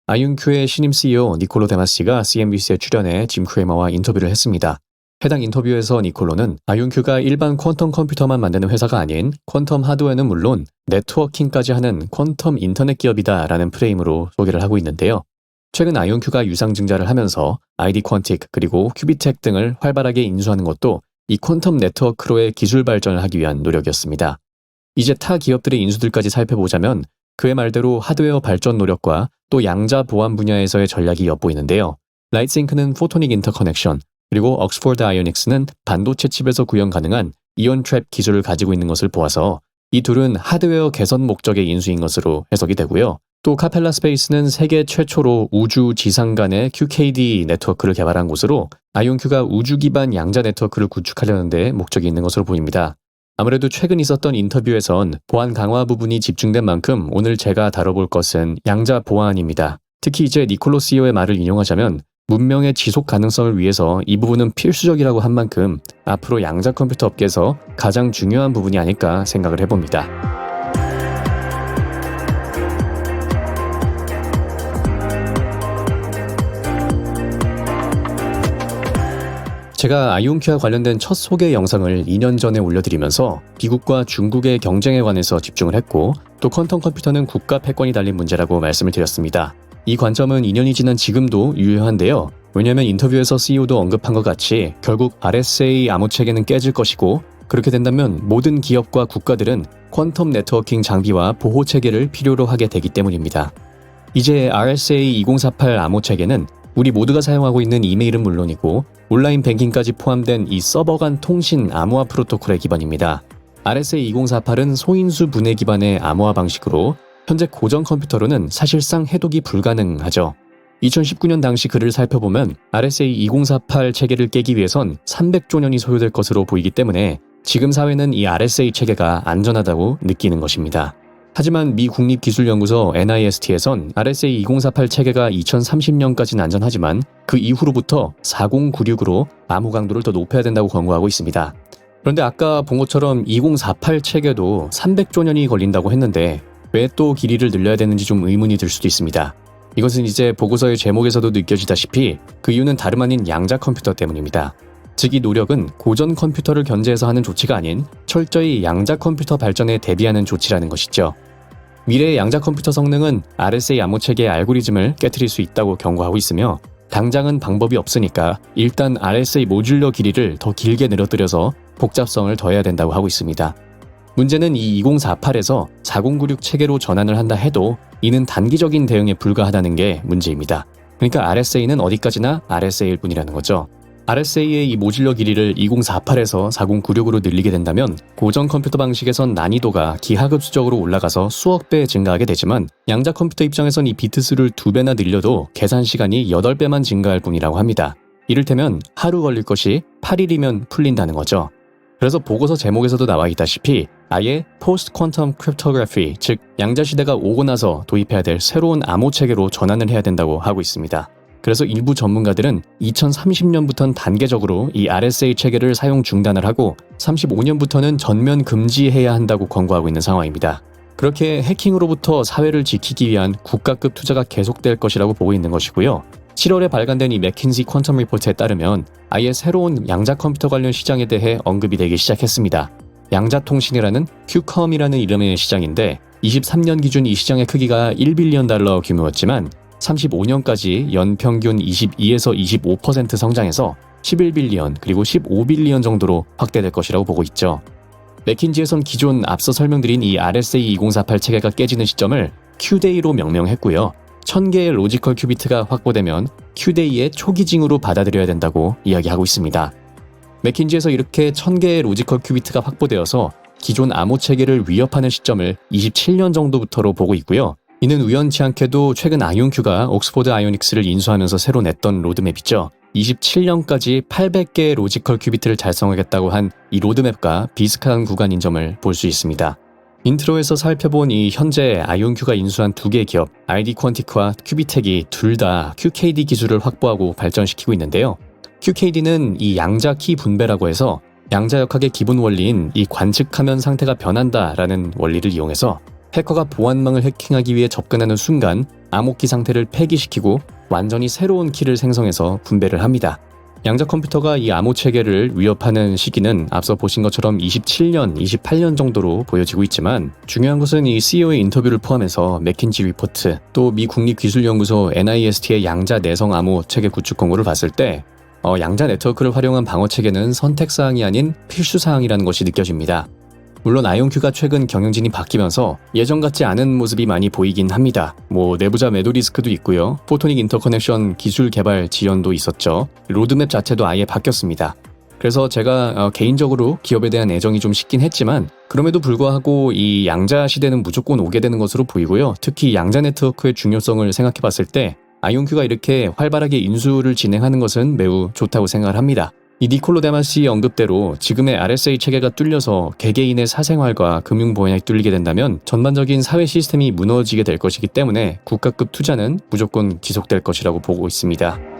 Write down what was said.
아이온큐의 신임 CEO 니콜로 데마시가 CNBC에 출연해 짐 크레머와 인터뷰를 했습니다. 해당 인터뷰에서 니콜로는 아이온큐가 일반 퀀텀 컴퓨터만 만드는 회사가 아닌 퀀텀 하드웨어는 물론 네트워킹까지 하는 퀀텀 인터넷 기업이다라는 프레임으로 소개를 하고 있는데요. 최근 아이온큐가 유상증자를 하면서 ID 퀀틱 그리고 큐비텍 등을 활발하게 인수하는 것도 이 퀀텀 네트워크로의 기술 발전을 하기 위한 노력이었습니다. 이제 타 기업들의 인수들까지 살펴보자면 그의 말대로 하드웨어 발전 노력과 또 양자 보안 분야에서의 전략이 엿보이는데요. 라이트싱크는 포토닉 인터커넥션, 그리고 옥스포드 아이오닉스는 반도체 칩에서 구현 가능한 이온 트랩 기술을 가지고 있는 것을 보아서 이 둘은 하드웨어 개선 목적의 인수인 것으로 해석이 되고요. 또 카펠라 스페이스는 세계 최초로 우주 지상 간의 QKD 네트워크를 개발한 곳으로 아이온큐가 우주 기반 양자 네트워크를 구축하려는 데 목적이 있는 것으로 보입니다. 아무래도 최근 있었던 인터뷰에선 보안 강화 부분이 집중된 만큼 오늘 제가 다뤄볼 것은 양자 보안입니다. 특히 이제 니콜로 CEO의 말을 인용하자면 문명의 지속 가능성을 위해서 이 부분은 필수적이라고 한 만큼 앞으로 양자 컴퓨터 업계에서 가장 중요한 부분이 아닐까 생각을 해봅니다. 제가 아이온큐와 관련된 첫 소개 영상을 2년 전에 올려드리면서 미국과 중국의 경쟁에 관해서 집중을 했고 또 퀀텀 컴퓨터는 국가 패권이 달린 문제라고 말씀을 드렸습니다. 이 관점은 2년이 지난 지금도 유효한데요. 왜냐하면 인터뷰에서 CEO도 언급한 것 같이 결국 RSA 암호체계는 깨질 것이고 그렇게 된다면 모든 기업과 국가들은 퀀텀 네트워킹 장비와 보호체계를 필요로 하게 되기 때문입니다. 이제 RSA 2048 암호체계는 우리 모두가 사용하고 있는 이메일은 물론이고 온라인 뱅킹까지 포함된 이 서버 간 통신 암호화 프로토콜의 기반입니다. RSA 2048은 소인수 분해 기반의 암호화 방식으로 현재 고전 컴퓨터로는 사실상 해독이 불가능하죠. 2019년 당시 글을 살펴보면 RSA 2048 체계를 깨기 위해선 300조 년이 소요될 것으로 보이기 때문에 지금 사회는 이 RSA 체계가 안전하다고 느끼는 것입니다. 하지만 미 국립기술연구소 NIST에선 RSA 2048 체계가 2030년까지는 안전하지만 그 이후로부터 4096으로 암호 강도를 더 높여야 된다고 권고하고 있습니다. 그런데 아까 본 것처럼 2048 체계도 300조 년이 걸린다고 했는데 왜 또 길이를 늘려야 되는지 좀 의문이 들 수도 있습니다. 이것은 이제 보고서의 제목에서도 느껴지다시피 그 이유는 다름 아닌 양자 컴퓨터 때문입니다. 즉 이 노력은 고전 컴퓨터를 견제해서 하는 조치가 아닌 철저히 양자 컴퓨터 발전에 대비하는 조치라는 것이죠. 미래의 양자 컴퓨터 성능은 RSA 암호체계의 알고리즘을 깨트릴 수 있다고 경고하고 있으며 당장은 방법이 없으니까 일단 RSA 모듈러 길이를 더 길게 늘어뜨려서 복잡성을 더해야 된다고 하고 있습니다. 문제는 이 2048에서 4096 체계로 전환을 한다 해도 이는 단기적인 대응에 불과하다는 게 문제입니다. 그러니까 RSA는 어디까지나 RSA일 뿐이라는 거죠. RSA의 이 모듈러 길이를 2048에서 4096으로 늘리게 된다면 고전 컴퓨터 방식에선 난이도가 기하급수적으로 올라가서 수억 배 증가하게 되지만 양자 컴퓨터 입장에선 이 비트 수를 2배나 늘려도 계산 시간이 8배만 증가할 뿐이라고 합니다. 이를테면 하루 걸릴 것이 8일이면 풀린다는 거죠. 그래서 보고서 제목에서도 나와 있다시피 아예 포스트 퀀텀 크립토그래피, 즉 양자 시대가 오고 나서 도입해야 될 새로운 암호 체계로 전환을 해야 된다고 하고 있습니다. 그래서 일부 전문가들은 2030년부터는 단계적으로 이 RSA 체계를 사용 중단을 하고 35년부터는 전면 금지해야 한다고 권고하고 있는 상황입니다. 그렇게 해킹으로부터 사회를 지키기 위한 국가급 투자가 계속될 것이라고 보고 있는 것이고요. 7월에 발간된 이 맥킨지 퀀텀 리포트에 따르면 아예 새로운 양자 컴퓨터 관련 시장에 대해 언급이 되기 시작했습니다. 양자통신이라는 큐컴이라는 이름의 시장인데 23년 기준 이 시장의 크기가 1빌리언 달러 규모였지만 35년까지 연평균 22에서 25% 성장해서 11빌리언 그리고 15빌리언 정도로 확대될 것이라고 보고 있죠. 맥킨지에선 기존 앞서 설명드린 이 RSA 2048 체계가 깨지는 시점을 Q-Day로 명명했고요. 1000개의 로지컬 큐비트가 확보되면 Q-Day의 초기징으로 받아들여야 된다고 이야기하고 있습니다. 맥킨지에서 이렇게 1000개의 로지컬 큐비트가 확보되어서 기존 암호 체계를 위협하는 시점을 27년 정도부터로 보고 있고요. 이는 우연치 않게도 최근 아이온큐가 옥스포드 아이오닉스를 인수하면서 새로 냈던 로드맵이죠. 27년까지 800개의 로지컬 큐비트를 달성하겠다고 한 이 로드맵과 비슷한 구간인 점을 볼 수 있습니다. 인트로에서 살펴본 이 현재 아이온큐가 인수한 두 개의 기업 ID 퀀틱과 큐비텍이 둘 다 QKD 기술을 확보하고 발전시키고 있는데요. QKD는 이 양자 키 분배라고 해서 양자역학의 기본 원리인 이 관측하면 상태가 변한다라는 원리를 이용해서 해커가 보안망을 해킹하기 위해 접근하는 순간 암호키 상태를 폐기시키고 완전히 새로운 키를 생성해서 분배를 합니다. 양자 컴퓨터가 이 암호 체계를 위협하는 시기는 앞서 보신 것처럼 27년, 28년 정도로 보여지고 있지만 중요한 것은 이 CEO의 인터뷰를 포함해서 맥킨지 리포트, 또 미 국립기술연구소 NIST의 양자 내성 암호 체계 구축 공고를 봤을 때 양자 네트워크를 활용한 방어 체계는 선택사항이 아닌 필수사항이라는 것이 느껴집니다. 물론 아이온큐가 최근 경영진이 바뀌면서 예전 같지 않은 모습이 많이 보이긴 합니다. 내부자 매도 리스크도 있고요. 포토닉 인터커넥션 기술 개발 지연도 있었죠. 로드맵 자체도 아예 바뀌었습니다. 그래서 제가 개인적으로 기업에 대한 애정이 좀 식긴 했지만 그럼에도 불구하고 이 양자 시대는 무조건 오게 되는 것으로 보이고요. 특히 양자 네트워크의 중요성을 생각해 봤을 때 아이온큐가 이렇게 활발하게 인수를 진행하는 것은 매우 좋다고 생각을 합니다. 이 니콜로 데마시의 언급대로 지금의 RSA 체계가 뚫려서 개개인의 사생활과 금융보안이 뚫리게 된다면 전반적인 사회 시스템이 무너지게 될 것이기 때문에 국가급 투자는 무조건 지속될 것이라고 보고 있습니다.